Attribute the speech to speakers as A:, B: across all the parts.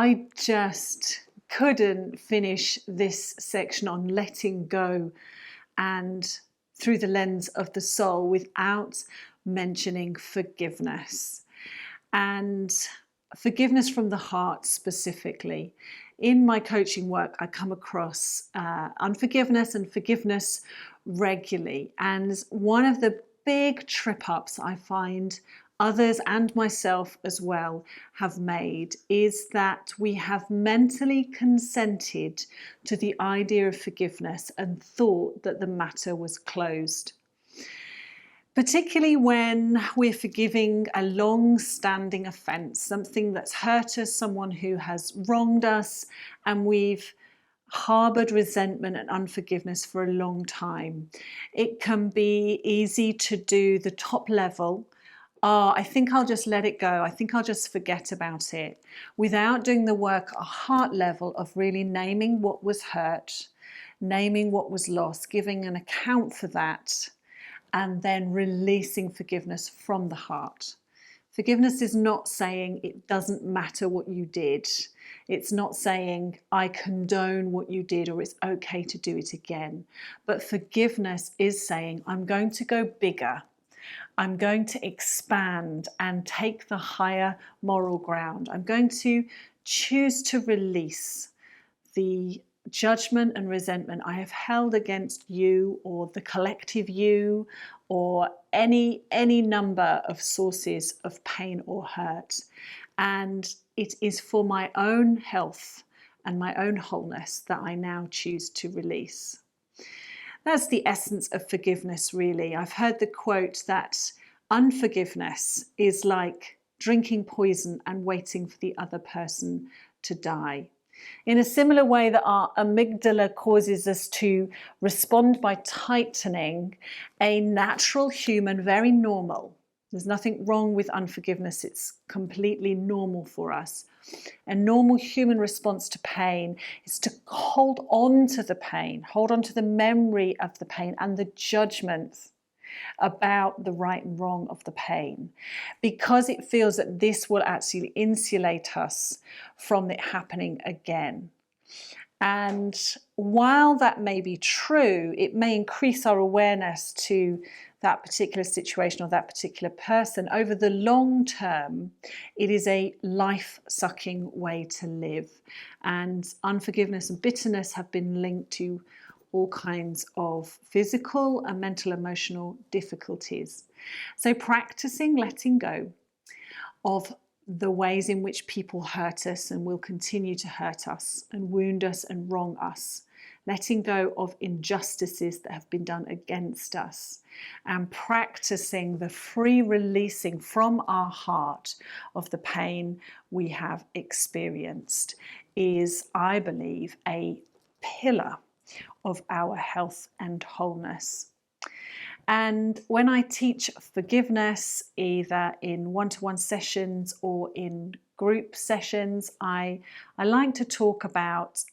A: I just couldn't finish this section on letting go and through the lens of the soul without mentioning forgiveness. And forgiveness from the heart specifically. In my coaching work, I come across unforgiveness and forgiveness regularly. And one of the big trip ups I find others and myself as well have made is that we have mentally consented to the idea of forgiveness and thought that the matter was closed. Particularly when we're forgiving a long-standing offence, something that's hurt us, someone who has wronged us, and we've harboured resentment and unforgiveness for a long time. It can be easy to do the top level. I think I'll just let it go. I think I'll just forget about it, without doing the work at a heart level of really naming what was hurt, naming what was lost, giving an account for that, and then releasing forgiveness from the heart. Forgiveness is not saying it doesn't matter what you did. It's not saying I condone what you did or it's okay to do it again. But forgiveness is saying I'm going to go bigger. I'm going to expand and take the higher moral ground. I'm going to choose to release the judgment and resentment I have held against you or the collective you or any number of sources of pain or hurt. And it is for my own health and my own wholeness that I now choose to release. That's the essence of forgiveness, really. I've heard the quote that unforgiveness is like drinking poison and waiting for the other person to die. In a similar way that our amygdala causes us to respond by tightening, a natural human, very normal, there's nothing wrong with unforgiveness, it's completely normal for us. A normal human response to pain is to hold on to the pain, hold on to the memory of the pain and the judgments about the right and wrong of the pain, because it feels that this will actually insulate us from it happening again. And while that may be true, it may increase our awareness to that particular situation or that particular person. Over the long term, it is a life-sucking way to live. And unforgiveness and bitterness have been linked to all kinds of physical and mental emotional difficulties. So practicing letting go of the ways in which people hurt us and will continue to hurt us and wound us and wrong us, letting go of injustices that have been done against us, and practicing the free releasing from our heart of the pain we have experienced is, I believe, a pillar of our health and wholeness. And when I teach forgiveness, either in one-to-one sessions or in group sessions, I like to talk about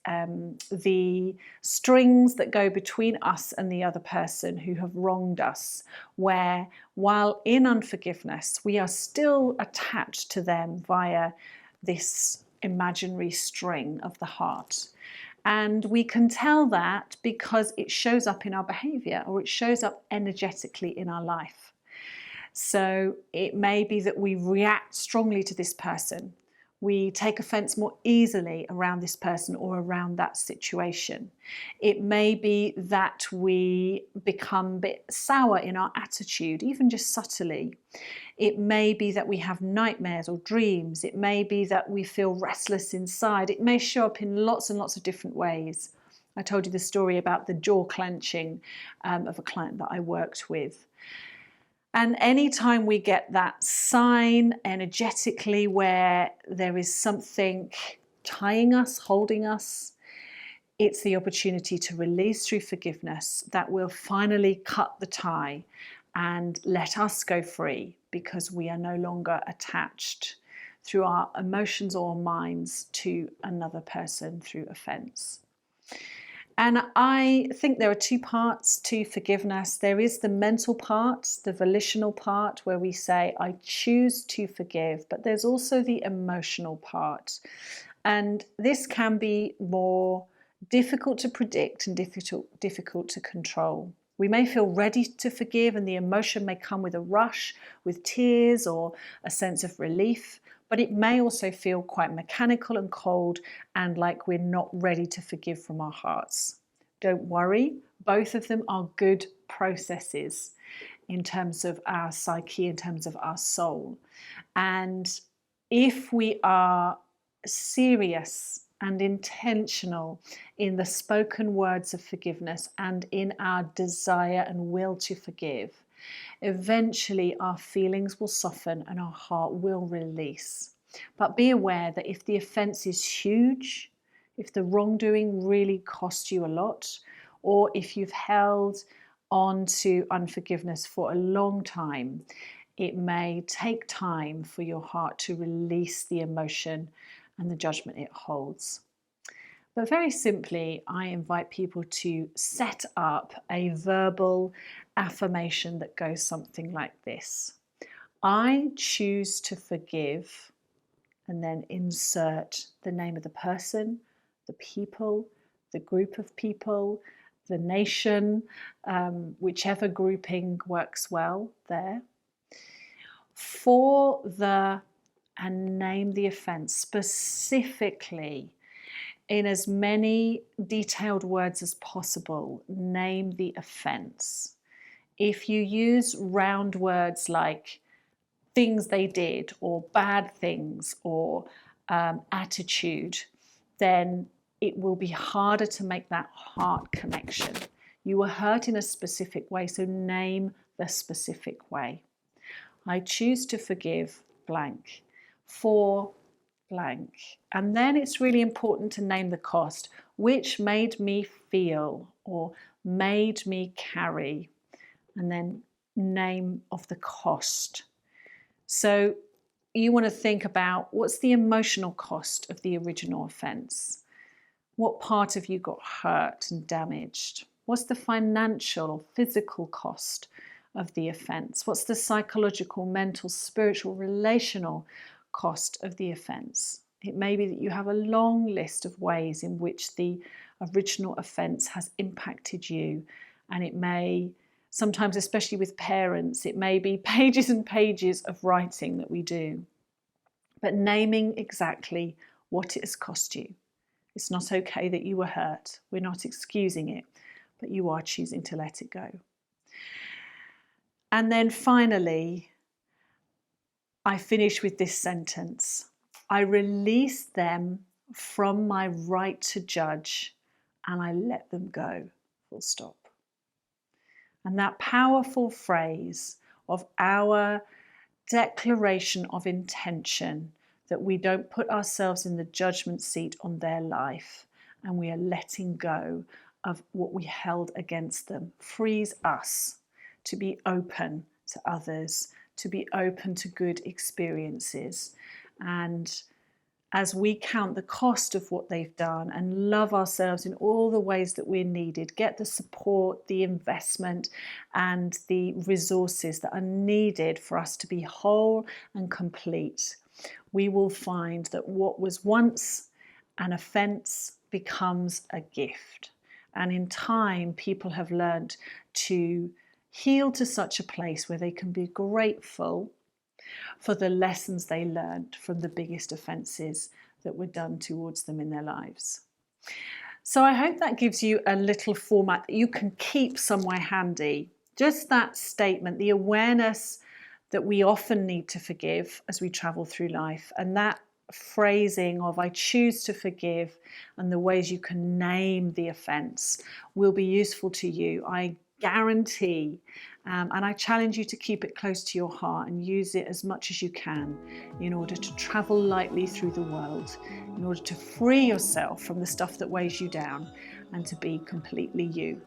A: the strings that go between us and the other person who have wronged us, where while in unforgiveness, we are still attached to them via this imaginary string of the heart. And we can tell that because it shows up in our behavior or it shows up energetically in our life. So it may be that we react strongly to this person. We take offense more easily around this person or around that situation. It may be that we become a bit sour in our attitude, even just subtly. It may be that we have nightmares or dreams. It may be that we feel restless inside. It may show up in lots and lots of different ways. I told you the story about the jaw clenching of a client that I worked with. And anytime we get that sign energetically where there is something tying us, holding us, it's the opportunity to release through forgiveness that will finally cut the tie and let us go free, because we are no longer attached through our emotions or minds to another person through offense. And I think there are two parts to forgiveness. There is the mental part, the volitional part, where we say, I choose to forgive. But there's also the emotional part. And this can be more difficult to predict and difficult to control. We may feel ready to forgive, and the emotion may come with a rush, with tears or a sense of relief, but it may also feel quite mechanical and cold and like we're not ready to forgive from our hearts. Don't worry, both of them are good processes in terms of our psyche, in terms of our soul. And if we are serious and intentional in the spoken words of forgiveness and in our desire and will to forgive, eventually our feelings will soften and our heart will release. But be aware that if the offense is huge, if the wrongdoing really cost you a lot, or if you've held on to unforgiveness for a long time, it may take time for your heart to release the emotion and the judgment it holds. But very simply, I invite people to set up a verbal affirmation that goes something like this. I choose to forgive, and then insert the name of the person, the people, the group of people, the nation, whichever grouping works well there. And name the offence specifically in as many detailed words as possible. Name the offence. If you use round words like things they did or bad things or attitude, then it will be harder to make that heart connection. You were hurt in a specific way, so name the specific way. I choose to forgive blank for blank. And then it's really important to name the cost, which made me feel or made me carry, and then name of the cost. So you want to think about what's the emotional cost of the original offence? What part of you got hurt and damaged? What's the financial or physical cost of the offence? What's the psychological, mental, spiritual, relational cost of the offence? It may be that you have a long list of ways in which the original offence has impacted you, and it may, sometimes especially with parents, it may be pages and pages of writing that we do. But naming exactly what it has cost you. It's not okay that you were hurt. We're not excusing it, but you are choosing to let it go. And then finally, I finish with this sentence. I release them from my right to judge and I let them go, full stop. And that powerful phrase of our declaration of intention that we don't put ourselves in the judgment seat on their life and we are letting go of what we held against them frees us to be open to others, to be open to good experiences. And as we count the cost of what they've done and love ourselves in all the ways that we're needed, get the support, the investment, and the resources that are needed for us to be whole and complete, we will find that what was once an offence becomes a gift. And in time, people have learned to heal to such a place where they can be grateful for the lessons they learned from the biggest offences that were done towards them in their lives. So I hope that gives you a little format that you can keep somewhere handy. Just that statement, the awareness that we often need to forgive as we travel through life, and that phrasing of I choose to forgive and the ways you can name the offence will be useful to you. I guarantee, and I challenge you to keep it close to your heart and use it as much as you can in order to travel lightly through the world, in order to free yourself from the stuff that weighs you down and to be completely you.